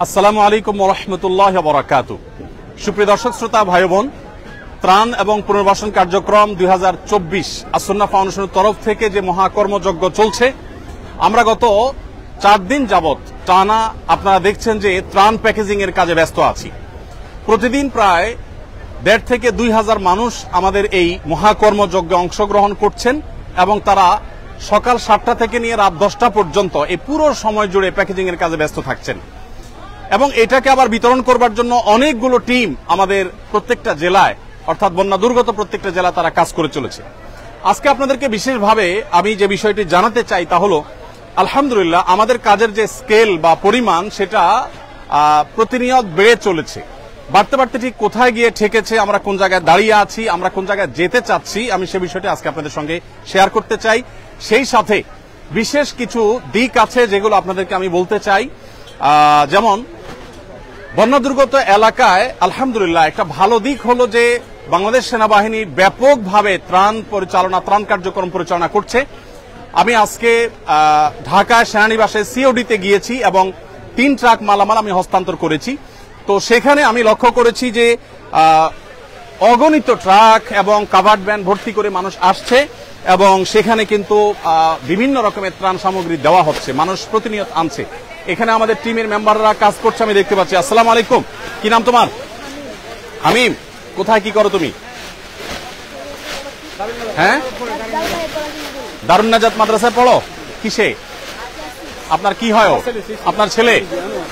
আসসালামু আলাইকুম ওয়া রাহমাতুল্লাহি ওয়া বারাকাতুহু। সুপ্রিয় দর্শক শ্রোতা ভাই বোন, ত্রাণ এবং পুনর্বাসন কার্যক্রম 2024 আসন্না ফাউন্ডেশনের তরফ থেকে যে মহাকর্মযজ্ঞ চলছে, আমরা গত 4 দিন যাবত টানা আপনারা দেখছেন যে ত্রাণ প্যাকেজিং এর কাজে ব্যস্ত আছি। প্রতিদিন প্রায় 1.5 থেকে 2,000 মানুষ আমাদের এই মহাকর্মযজ্ঞে অংশগ্রহণ করছেন এবং তারা সকাল 7টা থেকে নিয়ে রাত 10টা পর্যন্ত এই পুরো সময় জুড়ে প্যাকেজিং এর কাজে ব্যস্ত থাকছেন এবং এটাকে আবার বিতরণ করবার জন্য অনেকগুলো টিম আমাদের প্রত্যেকটা জেলায়, অর্থাৎ বন্যা দুর্গত প্রত্যেকটা জেলা তারা কাজ করে চলেছে। আজকে আপনাদেরকে বিশেষভাবে আমি যে বিষয়টি জানাতে চাই তা হলো, আলহামদুলিল্লাহ আমাদের কাজের যে স্কেল বা পরিমাণ সেটা প্রতিনিয়ত বেড়ে চলেছে। বাড়তে বাড়তে ঠিক কোথায় গিয়ে ঠেকেছে, আমরা কোন জায়গায় দাঁড়িয়ে আছি, আমরা কোন জায়গায় যেতে চাচ্ছি, আমি সে বিষয়টি আজকে আপনাদের সঙ্গে শেয়ার করতে চাই। সেই সাথে বিশেষ কিছু দিক আছে যেগুলো আপনাদেরকে আমি বলতে চাই। যেমন বন্যা দুর্গত এলাকায় আলহামদুলিল্লাহ একটা ভালো দিক হলো যে বাংলাদেশ সেনাবাহিনী ব্যাপকভাবে ত্রাণ কার্যক্রম পরিচালনা করছে। আমি আজকে ঢাকায় সেনানিবাসে সিওডিতে গিয়েছি এবং 3 ট্রাক মালামাল আমি হস্তান্তর করেছি। তো সেখানে আমি লক্ষ্য করেছি যে অগণিত ট্রাক এবং কাভার্ড ভ্যান ভর্তি করে মানুষ আসছে এবং সেখানে কিন্তু বিভিন্ন রকমের ত্রাণ সামগ্রী দেওয়া হচ্ছে, মানুষ প্রতিনিয়ত আনছে। এখানে আমাদের টিমের মেম্বাররা কাজ করছে, আমি দেখতে পাচ্ছি। আসসালামু আলাইকুম, কি নাম তোমার? হামিম, কোথায় কি করো তুমি? হ্যাঁ, দারুন নাজাত মাদ্রাসায় পড়ো। কিসে? আপনার কি হয়? আপনার ছেলে?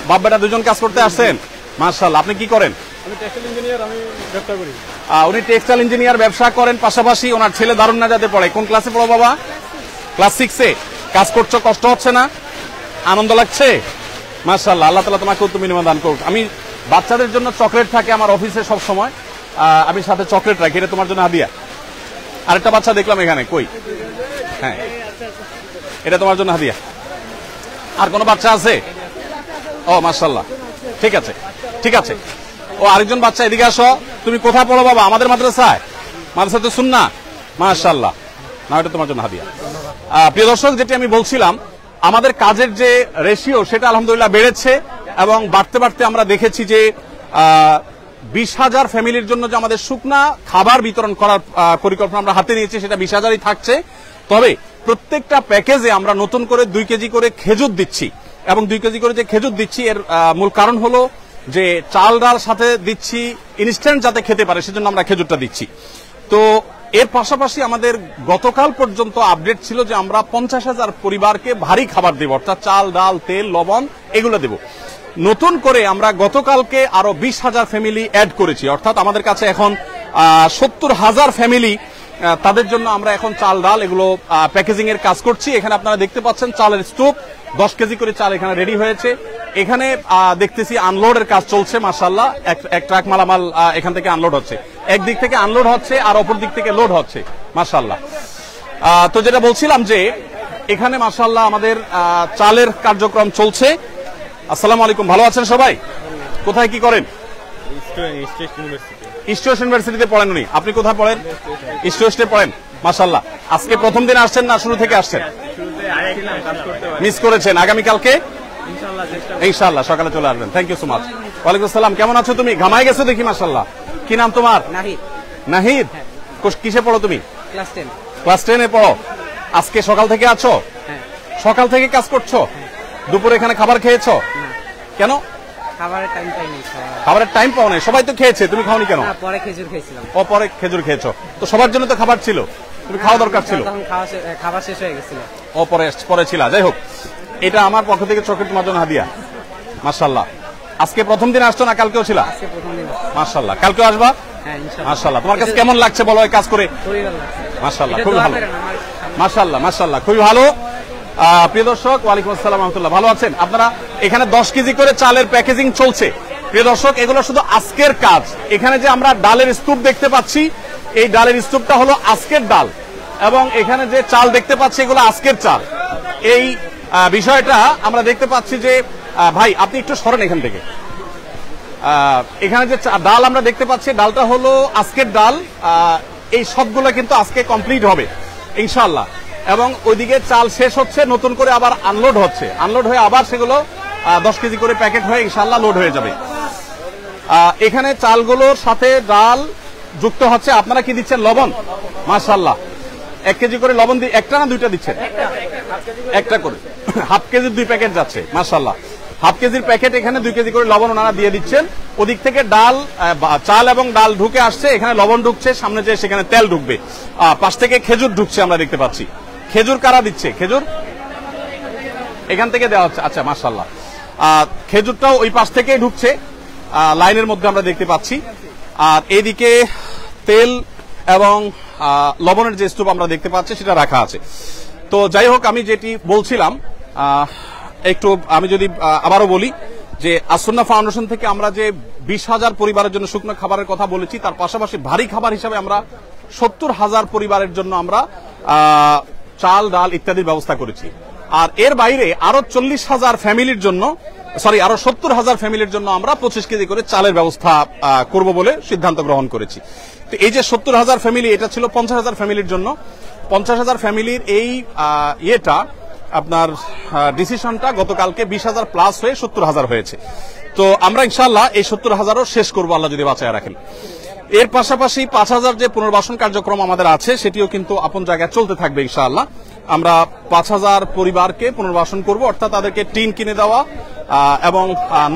বাপ বেটা দুজন কাজ করতে আসছেন, মাশাআল্লাহ। আপনি কি করেন? আমি টেক্সটাইল ইঞ্জিনিয়ার, আমি ব্যবসা করি। উনি টেক্সটাইল ইঞ্জিনিয়ার ব্যবসা করেন, পাশাপাশি ওনার ছেলে দারুন নাজাতে পড়ে। কোন ক্লাসে পড়ো বাবা? ক্লাস 6-এ। কাজ করছো, কষ্ট হচ্ছে না? আনন্দ লাগছে? মাশাআল্লাহ, আল্লাহ তাআলা তোমাকে উত্তম বিনিময় দান করুক। আমি বাচ্চাদের জন্য চকলেট থাকে আমার অফিসে সব সময়, আমি সাথে চকলেট রাখি, এটা তোমার জন্য হাদিয়া। আরেকটা বাচ্চা দেখলাম এখানে, কই? হ্যাঁ, এটা তোমার জন্য হাদিয়া। আর কোন বাচ্চা আছে? ও মাশাআল্লাহ, ঠিক আছে ঠিক আছে। ও আরেকজন বাচ্চা, এদিকে আসো। তুমি কোথায় পড়ো বাবা? আমাদের মাদ্রাসায়? মাদ্রাসাতে সুন্নাহ, মাশাআল্লাহ। না, এটা তোমার জন্য হাদিয়া। প্রিয় দর্শক, যেটি আমি বলছিলাম, আমাদের কাজের যে রেশিও সেটা আলহামদুলিল্লাহ বেড়েছে এবং বাড়তে বাড়তে আমরা দেখেছি যে 20,000 ফ্যামিলির জন্য যে আমাদের শুকনা খাবার বিতরণ করার পরিকল্পনা আমরা হাতে নিয়েছি, সেটা 20,000ই থাকছে। তবে প্রত্যেকটা প্যাকেজে আমরা নতুন করে 2 কেজি করে খেজুর দিচ্ছি এবং 2 কেজি করে যে খেজুর দিচ্ছি এর মূল কারণ হলো যে চাল ডাল সাথে দিচ্ছি ইনস্ট্যান্ট যাতে খেতে পারে, সেজন্য আমরা খেজুরটা দিচ্ছি। তো এর পাশাপাশি আমাদের গতকাল পর্যন্ত আপডেট ছিল যে আমরা 50,000 পরিবারকে ভারী খাবার দেব, অর্থাৎ চাল ডাল তেল লবণ এগুলো দেব। নতুন করে আমরা গতকালকে আরো 20,000 ফ্যামিলি অ্যাড করেছি, অর্থাৎ আমাদের কাছে এখন 70,000 ফ্যামিলি, তাদের জন্য আমরা এখন চাল ডাল এগুলো প্যাকেজিং এর কাজ করছি। এখানে আপনারা দেখতে পাচ্ছেন চালের স্তূপ, 10 কেজি করে চাল এখানে রেডি হয়েছে। এখানে দেখতেছি আনলোডের কাজ চলছে, মাশাআল্লাহ। এক ট্রাক মালামাল এখান থেকে আনলোড হচ্ছে, একদিক থেকে আনলোড হচ্ছে আর অপর দিক থেকে লোড হচ্ছে, মাশাআল্লাহ। তো যেটা বলছিলাম যে এখানে মাশাআল্লাহ আমাদের চালের কার্যক্রম চলছে। আসসালামু আলাইকুম, ভালো আছেন সবাই? কোথায় কি করেন? ইস্ট ওয়েস্ট ইউনিভার্সিটিতে পড়েন উনি। আপনি কোথায় পড়েন? ইস্ট ওয়েস্টে পড়েন, মাশাআল্লাহ। আজকে প্রথম দিন আসছেন না শুরু থেকে আসছেন? মিস করেছেন, আগামীকালকে ইনশাআল্লাহ সকালে চলে আসবেন। Thank you so much. ওয়ালাইকুম আসসালাম, কেমন আছো তুমি? ঘামাই গেছো দেখি, মাশাআল্লাহ। কি নাম তোমার? নাহিদ। নাহিদ, কিসে পড়ো তুমি? ক্লাস 10। ক্লাস 10-এ পড়ো। আজকে সকাল থেকে আছো? সকাল থেকে কাজ করছো? দুপুরে এখানে খাবার খেয়েছো? কেন? খাবারের টাইম পাইনি। খাবারের টাইম পাও নাই? সবাই তো খেয়েছে, তুমি খাওনি কেন? পরে খেজুর খেয়েছিলাম। ও, পরে খেজুর খেয়েছো। তো সবার জন্য তো খাবার ছিল, তুমি খাওয়া দরকার ছিল। খাবার শেষ হয়ে গেছিল। ও, পরে ছিল। যাই হোক, এটা আমার পক্ষ থেকে চকলেট তোমার জন্য হাদিয়া, মাশাআল্লাহ। আজকে প্রথম দিন আসছো না কালকেও ছিল? আজকে প্রথম দিন। মাশাআল্লাহ, কালকেও আসবা? হ্যাঁ ইনশাআল্লাহ। মাশাআল্লাহ, তোমার কাছে কেমন লাগছে বলো এই কাজ করে? খুবই ভালো লাগছে, মাশাআল্লাহ, খুবই ভালো, মাশাআল্লাহ মাশাআল্লাহ, খুবই ভালো। প্রিয় দর্শক, ওয়ালাইকুম আসসালাম রাহমাতুল্লাহ, ভালো আছেন আপনারা? এখানে 10 কেজি করে চালের প্যাকেজিং চলছে। প্রিয় দর্শক, এগুলো শুধু আজকের কাজ। এখানে যে আমরা ডালের স্তূপ দেখতে পাচ্ছি, এই ডালের স্তূপটা হলো আজকের ডাল এবং এখানে যে চাল দেখতে পাচ্ছি এগুলো আজকের চাল। এই বিষয়টা আমরা দেখতে পাচ্ছি যে ভাই আপনি একটু সরেন এখান থেকে। এখানে যে ডাল আমরা দেখতে পাচ্ছি, ডালটা হলো আজকের ডাল। এই সবগুলো কিন্তু আজকে কমপ্লিট হবে ইনশাআল্লাহ। এবং ওইদিকে চাল শেষ হচ্ছে, নতুন করে আবার আনলোড হচ্ছে, আনলোড হয়ে আবার সেগুলো 10 কেজি করে প্যাকেট হয়ে ইনশাআল্লাহ লোড হয়ে যাবে। এখানে চালগুলোর সাথে ডাল যুক্ত হচ্ছে। আপনারা কি দিচ্ছেন? লবণ। মাশাআল্লাহ, 1 কেজি করে লবণ দিয়ে একটা না দুইটা দিচ্ছেন? একটা করে, হাফ কেজির 2 প্যাকেট যাচ্ছে। মাশাআল্লাহ, হাফ কেজির প্যাকেট এখানে 2 কেজি করে লবণ ওনারা দিয়ে দিচ্ছেন। ওদিক থেকে ডাল, চাল এবং ডাল ঢুকে আসছে, এখানে লবণ ঢুকছে, সামনে যে সেখানে তেল ঢুকবে, পাশ থেকে খেজুর ঢুকছে আমরা দেখতে পাচ্ছি। খেজুর কারা দিচ্ছে? খেজুর এখান থেকে দেওয়া হচ্ছে। আচ্ছা, মাশাআল্লাহ, খেজুরটাও ওই পাশ থেকে ঢুকছে, লাইনের মধ্যে আমরা দেখতে পাচ্ছি। আর এদিকে তেল এবং লবণের যে স্তূপ আমরা দেখতে পাচ্ছি সেটা রাখা আছে। তো যাই হোক, আমি যেটি বলছিলাম, একটু আমি যদি আবারও বলি যে আসুন্নাহ ফাউন্ডেশন থেকে আমরা যে 20,000 পরিবারের জন্য শুকনো খাবারের কথা বলেছি, তার পাশাপাশি ভারী খাবার হিসাবে আমরা 70,000 পরিবারের জন্য আমরা চাল, ডাল ইত্যাদির ব্যবস্থা করেছি। আর এর বাইরে আরো 40,000 ফ্যামিলির জন্য, আরো 70,000 ফ্যামিলির জন্য আমরা 25 কেজি করে চালের ব্যবস্থা করব বলে সিদ্ধান্ত গ্রহণ করেছি। তো এই যে 70,000 ফ্যামিলি, এটা ছিল 50,000 ফ্যামিলির জন্য। 50,000 ফ্যামিলির এই আপনার ডিসিশনটা গতকালকে 20,000 প্লাস হয়ে 70,000 হয়েছে। তো আমরা ইনশাআল্লাহ এই 70,000ও শেষ করবো, আল্লাহ যদি বাঁচায় রাখেন। এর পাশাপাশি 5,000 যে পুনর্বাসন কার্যক্রম আমাদের আছে সেটিও কিন্তু আপন জায়গায় চলতে থাকবে ইনশাআল্লাহ। আমরা 5,000 পরিবারকে পুনর্বাসন করব, অর্থাৎ তাদেরকে টিন কিনে দেওয়া এবং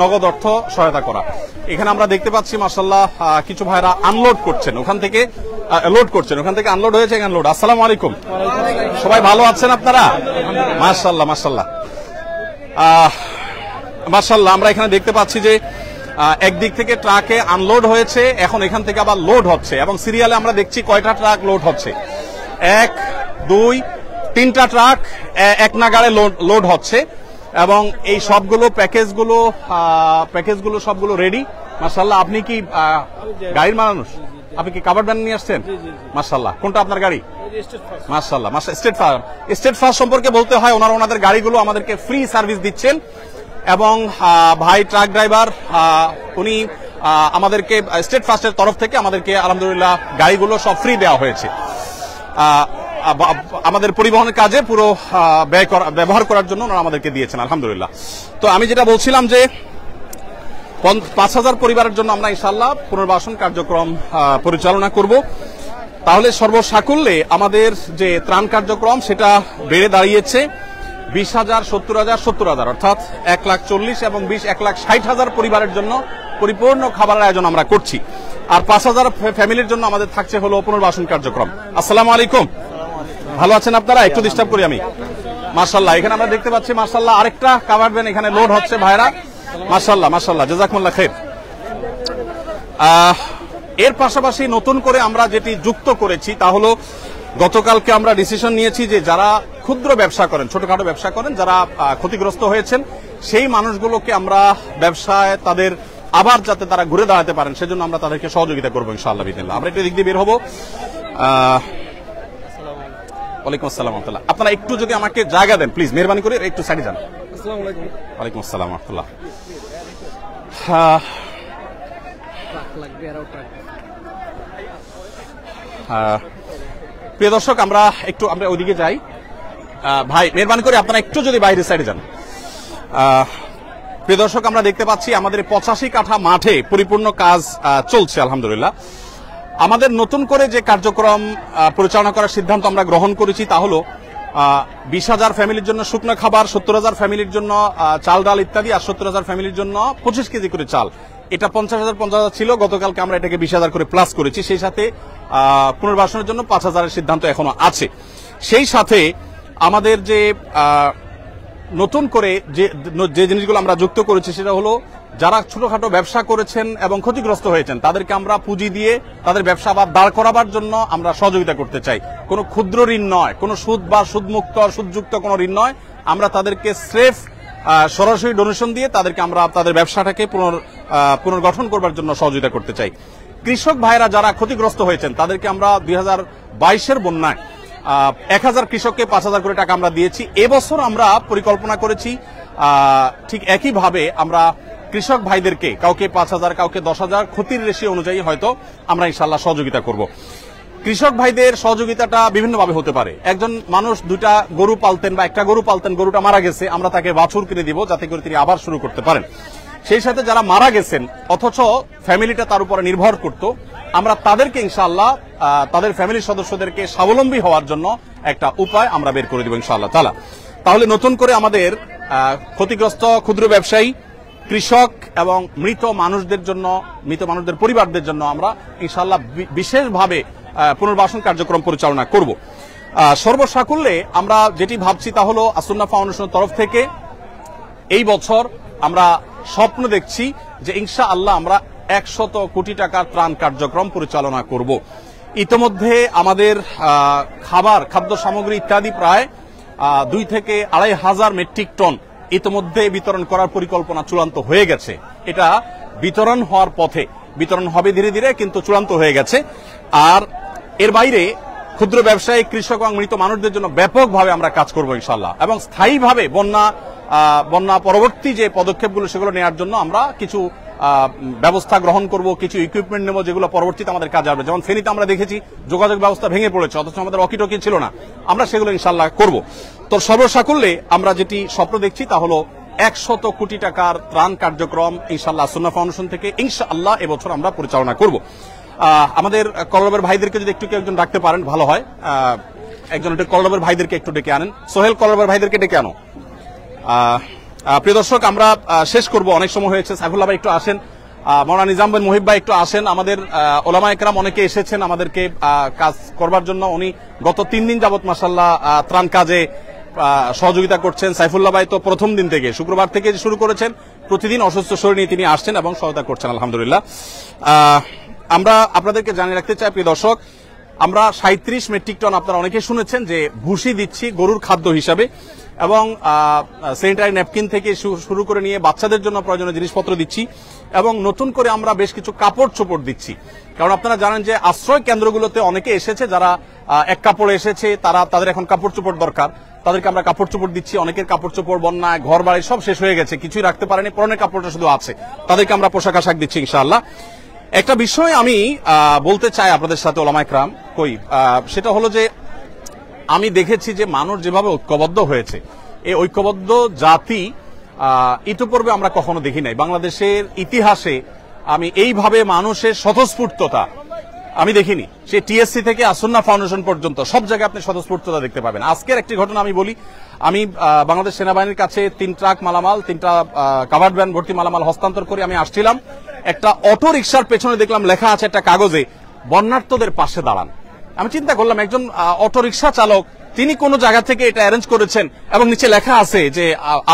নগদ অর্থ সহায়তা করা। এখানে আমরা দেখতে পাচ্ছি মাশাআল্লাহ কিছু ভাইরা আনলোড করছেন, ওখান থেকে লোড করছেন, ওখান থেকে আনলোড হয়েছে, এখানে লোড। আসসালামু আলাইকুম, সবাই ভালো আছেন আপনারা? মাশাআল্লাহ, মাশাআল্লাহ, মাশাআল্লাহ। আমরা এখানে দেখতে পাচ্ছি যে একদিক থেকে ট্রাকে আনলোড হয়েছে, এখন এখান থেকে আবার লোড হচ্ছে, এবং সিরিয়ালে আমরা দেখছি কয়টা ট্রাক লোড হচ্ছে। 1, 2, 3টা ট্রাক এক নাগাড়ে লোড হচ্ছে, এবং এই সবগুলো প্যাকেজগুলো সবগুলো রেডি। মাশাআল্লাহ, আপনি কি গাড়ির মানুষ? আপনি কি কাভার ভ্যান নিয়ে আসছেন? মাশাআল্লাহ, কোনটা আপনার গাড়ি? মাশাআল্লাহ, স্টেট ফার্স্ট সম্পর্কে বলতে হয়, ওনাদের গাড়িগুলো আমাদেরকে ফ্রি সার্ভিস দিচ্ছেন, এবং ভাই ট্রাক ড্রাইভার উনি আমাদেরকে স্টেট ফার্স্টের তরফ থেকে আমাদেরকে আলহামদুলিল্লাহ গাড়িগুলো সব ফ্রি দেওয়া হয়েছে আমাদের পরিবহনের কাজে পুরো ব্যবহার করার জন্য ওনারা আমাদেরকে দিয়েছেন আলহামদুলিল্লাহ। তো আমি যেটা বলছিলাম যে 5,000 পরিবারের জন্য আমরা ইনশাআল্লাহ পুনর্বাসন কার্যক্রম পরিচালনা করব। তাহলে সর্বসাকুল্যে আমাদের যে ত্রাণ কার্যক্রম সেটা বেড়ে দাঁড়িয়েছে 20,000, 70,000, 70,000, অর্থাৎ 1,40,000 এবং 1,60,000 পরিবারের জন্য পরিপূর্ণ খাবারের আয়োজন আমরা করছি। আর 5,000 ফ্যামিলির জন্য আমাদের থাকছে হলো পুনর্বাসন কার্যক্রম। আসসালামু আলাইকুম, ভালো আছেন আপনারা? একটু ডিস্টার্ব করি আমি। মাশাআল্লাহ, এখানে আমরা দেখতে পাচ্ছি মাশাআল্লাহ আরেকটা কাভার ভ্যান এখানে লোড হচ্ছে ভাইরা। মাশাআল্লাহ, মাশাআল্লাহ, জাযাকুমুল্লাহ খাইর। এর পাশাপাশি নতুন করে আমরা যেটি যুক্ত করেছি তা হলো গতকালকে আমরা ডিসিশন নিয়েছি যে যারা ক্ষুদ্র ব্যবসা করেন, ছোটখাটো ব্যবসা করেন, যারা ক্ষতিগ্রস্ত হয়েছেন, সেই মানুষগুলোকে আমরা ব্যবসায় তাদের আবার যাতে তারা ঘুরে দাঁড়াতে পারেন সেজন্য আমরা তাদেরকে সহযোগিতা করবো ইনশাআল্লাহ বিদিনিল্লাহ। আমরা একটু দিক দিয়ে বের হবো। ওয়ালাইকুম আসসালাম ওয়া রাহমাতুল্লাহ। আপনারা একটু যদি আমাকে জায়গা দেন প্লিজ, মেহরবানি করে একটু সাইডে যান। আসসালামু আলাইকুম। ওয়ালাইকুম আসসালাম ওয়া রাহমাতুল্লাহ। প্রিয় দর্শক, আমরা ওইদিকে যাই। ভাই মেহরবানি করে আপনারা একটু যদি বাইরের সাইডে যান। প্রিয় দর্শক, আমরা দেখতে পাচ্ছি আমাদের 85 কাঠা মাঠে পরিপূর্ণ কাজ চলছে আলহামদুলিল্লাহ। আমাদের নতুন করে যে কার্যক্রম পরিচালনা করার সিদ্ধান্ত আমরা গ্রহণ করেছি তা হলো 20,000 ফ্যামিলির জন্য শুকনো খাবার, 70,000 ফ্যামিলির জন্য চাল ডাল ইত্যাদি, আর 70,000 ফ্যামিলির জন্য 25 কেজি করে চাল। এটা 50,000 ছিল, গতকালকে আমরা এটাকে 20,000 করে প্লাস করেছি। সেই সাথে পুনর্বাসনের জন্য 5,000-এর সিদ্ধান্ত এখনো আছে। সেই সাথে আমাদের যে নতুন করে যে জিনিসগুলো আমরা যুক্ত করেছি সেটা হলো যারা ছোটখাটো ব্যবসা করেছেন এবং ক্ষতিগ্রস্ত হয়েছেন তাদেরকে আমরা পুঁজি দিয়ে তাদের ব্যবসা আবার দাঁড় করাবার জন্য আমরা সহযোগিতা করতে চাই। কোনো ক্ষুদ্র ঋণ নয়, কোনো সুদ বা সুদমুক্ত সুদযুক্ত কোনো ঋণ নয়। আমরা তাদেরকে স্রেফ সরাসরি ডোনেশন দিয়ে তাদেরকে আমরা তাদের ব্যবসাটাকে পুনর্গঠন করবার জন্য সহযোগিতা করতে চাই। কৃষক ভাইরা যারা ক্ষতিগ্রস্ত হয়েছেন তাদেরকে আমরা 2022-এর বন্যায় 1,000 কৃষককে 5,000 করে টাকা আমরা দিয়েছি। এবছর আমরা পরিকল্পনা করেছি ঠিক একইভাবে আমরা কৃষক ভাইদেরকে কাউকে 5,000, কাউকে 10,000 ক্ষতির রেশিও অনুযায়ী হয়তো আমরা ইনশাআল্লাহ সহযোগিতা করব। কৃষক ভাইদের সহযোগিতাটা বিভিন্নভাবে হতে পারে। একজন মানুষ দুইটা গরু পালতেন বা একটা গরু পালতেন, গরুটা মারা গেছে, আমরা তাকে বাছুর কিনে দিব যাতে করে তিনি আবার শুরু করতে পারেন। সেই সাথে যারা মারা গেছেন অথচ ফ্যামিলিটা তার উপরে নির্ভর করত, আমরা তাদেরকে ইনশাআল্লাহ তাদের ফ্যামিলির সদস্যদেরকে স্বাবলম্বী হওয়ার জন্য একটা উপায় আমরা বের করে দিব ইনশাআল্লাহ তাআলা। তাহলে নতুন করে আমাদের ক্ষতিগ্রস্ত ক্ষুদ্র ব্যবসায়ী, কৃষক এবং মৃত মানুষদের পরিবারদের জন্য আমরা ইনশাআল্লাহ বিশেষভাবে পুনর্বাসন কার্যক্রম পরিচালনা করব। সর্বসাকুল্যে আমরা যেটি ভাবছি তা হলো আসুন্নাহ ফাউন্ডেশনের তরফ থেকে এই বছর আমরা স্বপ্ন দেখছি যে ইনশাআল্লাহ আমরা 100 কোটি টাকার ত্রাণ কার্যক্রম পরিচালনা করব। ইতোমধ্যে আমাদের খাদ্য সামগ্রী ইত্যাদি প্রায় 2 থেকে 2,500 মেট্রিক টন ইতোমধ্যে বিতরণ করার পরিকল্পনা চূড়ান্ত হয়ে গেছে। এটা বিতরণ হওয়ার পথে, বিতরণ হবে ধীরে ধীরে, কিন্তু চূড়ান্ত হয়ে গেছে। আর এর বাইরে ক্ষুদ্র ব্যবসায়ী, কৃষক এবং মৃত মানুষদের জন্য ব্যাপকভাবে আমরা কাজ করব ইনশাআল্লাহ, এবং স্থায়ীভাবে বন্যা পরবর্তী যে পদক্ষেপগুলো সেগুলো নেওয়ার জন্য আমরা কিছু ব্যবস্থা গ্রহণ করব, কিছু ইকুইপমেন্ট নেব যেগুলো পরবর্তীতে আমাদের কাজে আসবে। যেমন ফেনীতে আমরা দেখেছি যোগাযোগ ব্যবস্থা ভেঙে পড়েছে, অথচ আমাদের অকিটকি ছিল না, আমরা সেগুলো ইনশাআল্লাহ করব। তো সর্বসাকুল্যে আমরা যেটি স্বপ্ন দেখছি তা হলো 100 কোটি টাকার ত্রাণ কার্যক্রম ইনশাআল্লাহ আসুন্নাহ ফাউন্ডেশন থেকে ইনশাআল্লাহ এবছর আমরা পরিচালনা করব। আমাদের কলরবের ভাইদেরকে যদি একটু একজন ডাকতে পারেন ভালো হয়, একজন কলরবের ভাইদেরকে একটু ডেকে আনেন। সোহেল, কলরবের ভাইদেরকে ডেকে আনো। প্রিয় দর্শক, আমরা শেষ করব, অনেক সময় হয়েছে। সাইফুল্লাহ ভাই একটু আসেন, মাওলানা নিজাম বিন মুহিব ভাই একটু আসেন। আমাদের ওলামা একরাম অনেকে এসেছেন আমাদেরকে কাজ করবার জন্য। উনি গত 3 দিন যাবত মাশাআল্লাহ ত্রাণ কাজে সহযোগিতা করছেন। সাইফুল্লাহ ভাই তো প্রথম দিন থেকে, শুক্রবার থেকে শুরু করেছেন, প্রতিদিন অসুস্থ শরীর নিয়ে তিনি আসছেন এবং সহায়তা করছেন আলহামদুলিল্লাহ। আমরা আপনাদেরকে জানিয়ে রাখতে চাই প্রিয় দর্শক, আমরা 37 মেট্রিক টন, আপনারা অনেকে শুনেছেন যে ভুসি দিচ্ছি গরুর খাদ্য হিসাবে, এবং স্যানিটারি ন্যাপকিন থেকে শুরু করে নিয়ে বাচ্চাদের জন্য প্রয়োজনীয় জিনিসপত্র দিচ্ছি, এবং নতুন করে আমরা বেশ কিছু কাপড় চোপড় দিচ্ছি। কারণ আপনারা জানেন যে আশ্রয় কেন্দ্রগুলোতে অনেকে এসেছে যারা এক কাপড়ে এসেছে, তাদের এখন কাপড় চোপড় দরকার, তাদেরকে আমরা কাপড় চোপড় দিচ্ছি। অনেকের কাপড় চোপড় বন্যায় ঘর বাড়ি সব শেষ হয়ে গেছে, কিছুই রাখতে পারেনি, পরনের কাপড়টা শুধু আছে, তাদেরকে আমরা পোশাক আশাক দিচ্ছি ইনশাআল্লাহ। একটা বিষয় আমি বলতে চাই আপনাদের সাথে ওলামা একরাম, সেটা হলো যে আমি দেখেছি যে মানুষ যেভাবে ঐক্যবদ্ধ হয়েছে, এই ঐক্যবদ্ধ জাতি ইতিপূর্বে আমরা কখনো দেখি নাই। বাংলাদেশের ইতিহাসে আমি এইভাবে মানুষের স্বতঃস্ফূর্ততা আমি দেখিনি। সে টিএসসি থেকে আসুন্নাহ ফাউন্ডেশন পর্যন্ত সব জায়গায় আপনি স্বতঃস্ফূর্ততা দেখতে পাবেন। আজকের একটি ঘটনা আমি বলি, আমি বাংলাদেশ সেনাবাহিনীর কাছে 3 ট্রাক মালামাল, 3টা কাভার্ড ভ্যান ভর্তি মালামাল হস্তান্তর করে আমি আসছিলাম। একটা অটো রিকশার পেছনে দেখলাম লেখা আছে একটা কাগজে, বন্যার্তদের পাশে দাঁড়ান। আমি চিন্তা করলাম একজন অটো রিকশা চালক তিনি কোন জায়গা থেকে এটা অ্যারেঞ্জ করেছেন, এবং নিচে লেখা আছে যে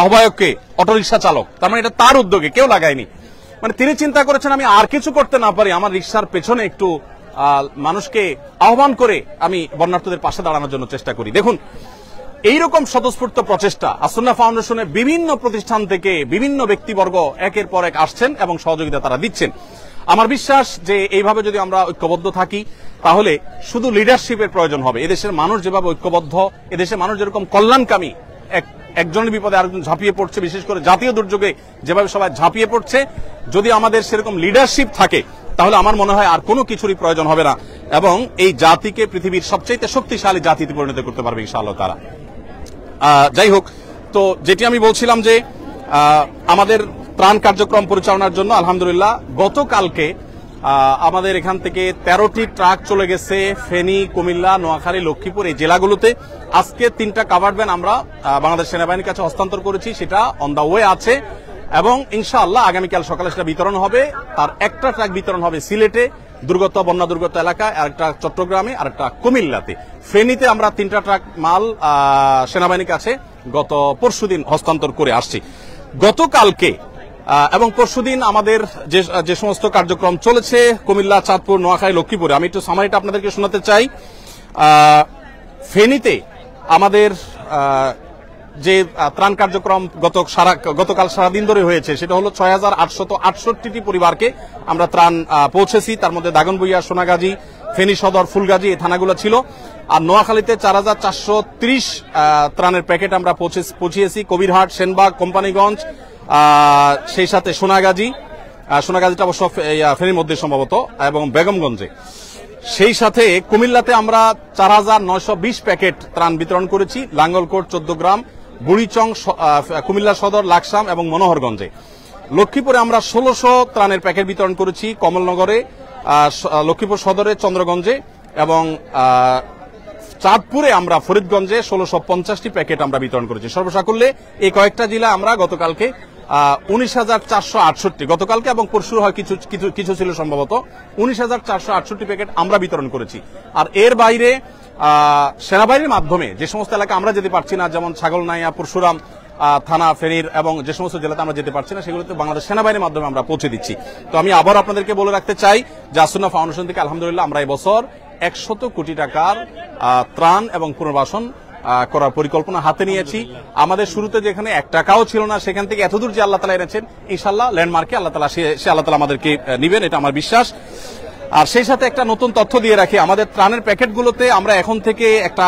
আহ্বায়ককে অটো রিকশা চালক, তার মানে এটা তার উদ্যোগে, কেউ লাগায়নি। মানে তিনি চিন্তা করেছেন আমি আর কিছু করতে না পারি, আমার রিকশার পেছনে একটু মানুষকে আহ্বান করে আমি বন্যার্তদের পাশে দাঁড়ানোর জন্য চেষ্টা করি। দেখুন, এইরকম স্বতঃস্ফূর্ত প্রচেষ্টা আসুন্নাহ ফাউন্ডেশনের বিভিন্ন প্রতিষ্ঠান থেকে বিভিন্ন ব্যক্তিবর্গ একের পর এক আসছেন এবং সহযোগিতা তারা দিচ্ছেন। আমার বিশ্বাস যে এইভাবে যদি আমরা ঐক্যবদ্ধ থাকি তাহলে শুধু লিডারশিপের প্রয়োজন হবে। এদেশের মানুষ যেভাবে ঐক্যবদ্ধ, এদেশের মানুষ যেরকম কল্যাণকামী, একজনের বিপদে আরেকজন ঝাঁপিয়ে পড়ছে, বিশেষ করে জাতীয় দুর্যোগে যেভাবে সবাই ঝাঁপিয়ে পড়ছে, যদি আমাদের সেরকম লিডারশিপ থাকে তাহলে আমার মনে হয় আর কোনো কিছুরই প্রয়োজন হবে না, এবং এই জাতিকে পৃথিবীর সবচেয়ে শক্তিশালী জাতিতে পরিণত করতে পারবে ইনশাআল্লাহ তাআলা। যাই হোক, তো যেটি আমি বলছিলাম যে আমাদের ত্রাণ কার্যক্রম পরিচালনার জন্য আলহামদুলিল্লাহ গতকালকে আমাদের এখান থেকে 13টি ট্রাক চলে গেছে ফেনী, কুমিল্লা, নোয়াখালী, লক্ষ্মীপুর এই জেলাগুলোতে। আজকে 3টা কাভার্ড ভ্যান আমরা বাংলাদেশ সেনাবাহিনীর কাছে হস্তান্তর করেছি, সেটা অন দা ওয়ে আছে, এবং ইনশাআল্লাহ আগামীকাল সকালে সেটা বিতরণ হবে। তার একটা ট্রাক বিতরণ হবে সিলেটে বন্যা দুর্গত এলাকায়, আর একটা চট্টগ্রামে, আর একটা কুমিল্লাতে। ফেনীতে আমরা 3টা ট্রাক মাল সেনাবাহিনীর কাছে গত পরশুদিন হস্তান্তর করে আসছি। গতকালকে এবং পরশুদিন আমাদের যে সমস্ত কার্যক্রম চলেছে কুমিল্লা, চাঁদপুর, নোয়াখালী, লক্ষ্মীপুরে, আমি একটু সামারিটা আপনাদেরকে শোনাতে চাই। ফেনীতে আমাদের যে ত্রাণ কার্যক্রম গতকাল সারাদিন ধরে হয়েছে সেটা হলো 6,868টি পরিবারকে আমরা ত্রাণ পৌঁছেছি। তার মধ্যে দাগনভূঞা, সোনাগাজী, ফেনী সদর, ফুলগাজী এই থানাগুলো ছিল। আর নোয়াখালীতে 4,430 ত্রাণের প্যাকেট আমরা পৌঁছিয়েছি কবিরহাট, সেনবাগ, কোম্পানিগঞ্জ, সেই সাথে সোনাগাজীটা অবশ্য ফেনীর মধ্যে সম্ভবত, এবং বেগমগঞ্জে। সেই সাথে কুমিল্লাতে আমরা 4920 প্যাকেট ত্রাণ বিতরণ করেছি লাঙ্গলকোট 14 গ্রাম, বুড়িচং, কুমিল্লা সদর, লাকসাম এবং মনোহরগঞ্জে। লক্ষ্মীপুরে আমরা 1600 ত্রাণের প্যাকেট বিতরণ করেছি কমলনগরে, লক্ষ্মীপুর সদরে, চন্দ্রগঞ্জে এবং চাঁদপুরে আমরা ফরিদগঞ্জে 1650টি প্যাকেট আমরা বিতরণ করেছি। সর্বসাকুল্যে এই কয়েকটা জেলা আমরা গতকালকে 19,468 গতকালকে এবং পরশু হয় কিছু ছিল সম্ভবত 19,468 প্যাকেট আমরা বিতরণ করেছি। আর এর বাইরে সেনাবাহিনীর মাধ্যমে যে সমস্ত এলাকা আমরা যেতে পারছি না, যেমন ছাগলনাইয়া, পরশুরাম থানা, ফেনীর এবং যে সমস্ত জেলাতে আমরা যেতে পারছি না, সেগুলোতে বাংলাদেশ সেনাবাহিনীর মাধ্যমে আমরা পৌঁছে দিচ্ছি। তো আমি আবার আপনাদেরকে বলে রাখতে চাই যে আসুন্নাহ ফাউন্ডেশন থেকে আলহামদুলিল্লাহ আমরা এবছর 100 কোটি টাকার ত্রাণ এবং পুনর্বাসন করার পরিকল্পনা হাতে নিয়েছি। আমাদের শুরুতে যেখানে 1 টাকাও ছিল না, সেখান থেকে এতদূর যে আল্লাহ তাআলা এনেছেন, ইনশাআল্লাহ ল্যান্ডমার্কে আল্লাহ তাআলা আমাদেরকে নিবেন, এটা আমার বিশ্বাস। আর সেই সাথে একটা নতুন তথ্য দিয়ে রাখি, আমাদের ত্রাণের প্যাকেটগুলোতে আমরা এখন থেকে একটা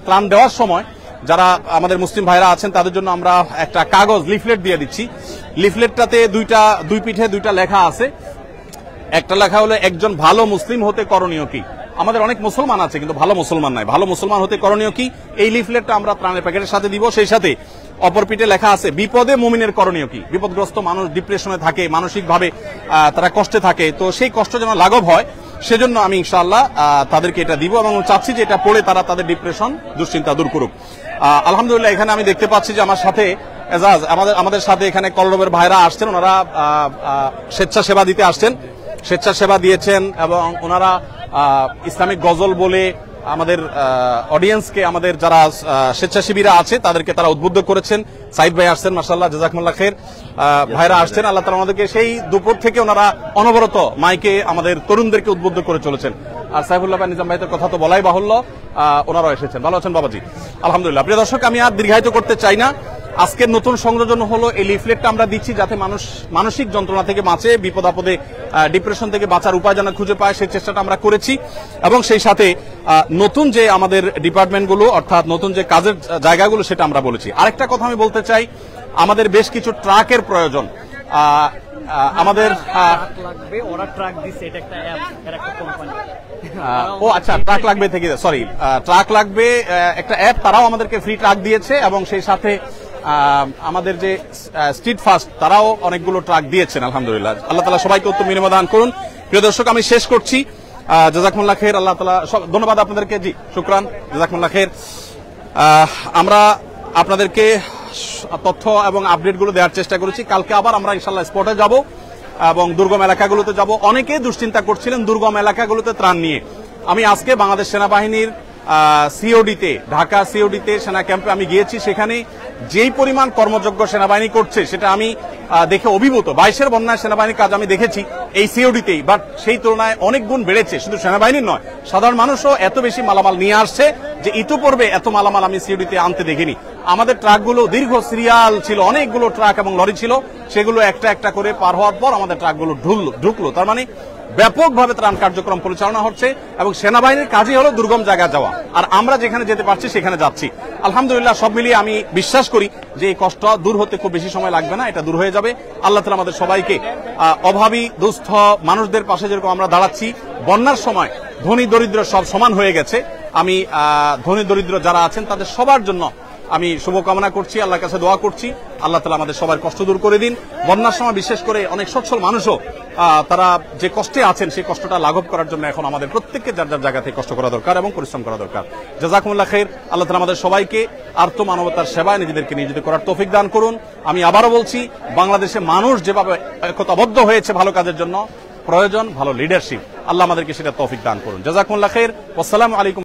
ত্রাণ দেওয়ার সময় যারা আমাদের মুসলিম ভাইরা আছেন তাদের জন্য আমরা একটা কাগজ লিফলেট দিয়ে দিচ্ছি। লিফলেটটাতে দুই পিঠে দুইটা লেখা আছে। একটা লেখা হলো একজন ভালো মুসলিম হতে করণীয় কি। আমাদের অনেক মুসলমান আছে কিন্তু ভালো মুসলমান নাই, ভালো মুসলমান হতে করণীয় কি, এই লিফলেটটা আমরা ত্রাণের প্যাকেটের সাথে দিব। সেই সাথে অপর পিঠে লেখা আছে বিপদে মুমিনের করণীয় কি। বিপদগ্রস্ত মানুষ ডিপ্রেশনে থাকে, মানসিকভাবে তারা কষ্টে থাকে, তো সেই কষ্ট যেন লাঘব হয় সেজন্য আমি ইনশাআল্লাহ তাদেরকে এটা দিব এবং চাচ্ছি যে এটা পড়ে তারা তাদের ডিপ্রেশন, দুশ্চিন্তা দূর করুক। আলহামদুলিল্লাহ এখানে আমি দেখতে পাচ্ছি যে আমার সাথে এজাজ, আমাদের সাথে এখানে কলরবের ভাইরা আসছেন, ওনারা স্বেচ্ছাসেবা দিতে আসছেন, স্বেচ্ছাসেবা দিয়েছেন এবং ওনারা ইসলামিক গজল বলে আমাদের অডিয়েন্সকে, আমাদের যারা স্বেচ্ছাসেবীরা আছে তাদেরকে তারা উদ্বুদ্ধ করেছেন। সাইদ ভাই আসছেন, মাশাআল্লাহ, জাযাকুমুল্লাহ খাইর, ভাইরা আসছেন, আল্লাহ তাআলা আমাদেরকে সেই দুপুর থেকে ওনারা অনবরত মাইকে আমাদের তরুণদেরকে উদ্বুদ্ধ করে চলেছেন। আর সাইফুল্লাহ ভাই, নিজাম ভাইদের কথা তো বলাই বাহুল্য, ওনারাও এসেছেন। ভালো আছেন বাবাজি? আলহামদুলিল্লাহ। প্রিয় দর্শক, আমি আর দীর্ঘায়িত করতে চাই না। আজকের নতুন সংযোজন হলো এই লিফলেটটা আমরা দিচ্ছি যাতে মানুষ মানসিক যন্ত্রণা থেকে বাঁচে, বিপদ আপদে ডিপ্রেশন থেকে বাঁচার উপায় যেন খুঁজে পায়, সেই চেষ্টাটা আমরা করেছি। এবং সেই সাথে নতুন যে আমাদের ডিপার্টমেন্টগুলো অর্থাৎ নতুন যে কাজের জায়গাগুলো সেটা আমরা বলেছি। আরেকটা কথা আমি বলতে চাই, আমাদের বেশ কিছু ট্রাকের প্রয়োজন। আমাদের ওরা ট্রাক দিচ্ছে, এটা একটা অ্যাপ, এর একটা কোম্পানি। ও আচ্ছা, ট্রাক লাগবে থেকে, সরি, ট্রাক লাগবে একটা অ্যাপ, তারাও আমাদেরকে ফ্রি ট্রাক দিয়েছে এবং সেই সাথে আমাদের যে স্ট্রিট ফাস্ট তারাও অনেকগুলো ট্রাক দিয়েছেন। আলহামদুলিল্লাহ, আল্লাহ তাআলা সবাইকে উত্তম বিনিময় দান করুন। প্রিয় দর্শক, আমি শেষ করছি। জাযাকুমুল্লাহ খাইর, আল্লাহ তাআলা ধন্যবাদ আপনাদেরকে। জি, শুকরান, জাযাকুমুল্লাহ খাইর। আমরা আপনাদেরকে তথ্য এবং আপডেটগুলো দেওয়ার চেষ্টা করেছি। কালকে আবার আমরা ইনশাআল্লাহ স্পটে যাব এবং দুর্গম এলাকাগুলোতে যাব। অনেকে দুশ্চিন্তা করছিলেন দুর্গম এলাকাগুলোতে ত্রাণ নিয়ে। আমি আজকে বাংলাদেশ সেনাবাহিনীর সিওডিতে, ঢাকা সিওডিতে সেনা ক্যাম্পে আমি গিয়েছি। সেখানে যেই পরিমাণ কর্মযোগ্য সেনাবাহিনী করছে সেটা আমি দেখে অভিভূত। 22-এর বন্যায় সেনাবাহিনীর কাজ আমি দেখেছি এই সিওডিতেই, বাট সেই তুলনায় অনেক গুণ বেড়েছে। শুধু সেনাবাহিনীর নয়, সাধারণ মানুষও এত বেশি মালামাল নিয়ে আসছে যে ইতিপূর্বে এত মালামাল আমি সিওডিতে আনতে দেখিনি। আমাদের ট্রাকগুলো দীর্ঘ সিরিয়াল ছিল, অনেকগুলো ট্রাক এবং লরি ছিল, সেগুলো একটা একটা করে পার হওয়ার পর আমাদের ট্রাকগুলো ঢুকলো। তার মানে ব্যাপকভাবে ত্রাণ কার্যক্রম পরিচালনা হচ্ছে এবং সেনাবাহিনীর কাজই হলো দুর্গম জায়গায় যাওয়া, আর আমরা যেখানে যেতে পারছি সেখানে যাচ্ছি। আলহামদুলিল্লাহ, সব মিলিয়ে আমি বিশ্বাস করি যে এই কষ্ট দূর হতে খুব বেশি সময় লাগবে না, এটা দূর হয়ে যাবে। আল্লাহ তাআলা আমাদের সবাইকে অভাবী দুস্থ মানুষদের পাশে যেরকম আমরা দাঁড়াচ্ছি, বন্যার সময় ধনী দরিদ্র সব সমান হয়ে গেছে। আমি ধনী দরিদ্র যারা আছেন তাদের সবার জন্য আমি শুভকামনা করছি, আল্লাহর কাছে দোয়া করছি আল্লাহ তাআলা আমাদের সবার কষ্ট দূর করে দিন। বন্যার সময় বিশেষ করে অনেক সচ্ছল মানুষও তারা যে কষ্টে আছেন সেই কষ্টটা লাঘব করার জন্য এখন আমাদের প্রত্যেককে যার যার জায়গা থেকে কষ্ট করা দরকার এবং পরিশ্রম করা দরকার। জাযাকুমুল্লাহ খাইর। আল্লাহ তাআলা আমাদের সবাইকে আর্ত মানবতার সেবায় নিজেদেরকে নিয়োজিত করার তৌফিক দান করুন। আমি আবারও বলছি, বাংলাদেশে মানুষ যেভাবে একতাবদ্ধ হয়েছে ভালো কাজের জন্য, প্রয়োজন ভালো লিডারশিপ। আল্লাহ আমাদেরকে সেটা তৌফিক দান করুন। জাযাকুমুল্লাহ খাইর। আসসালামু আলাইকুম।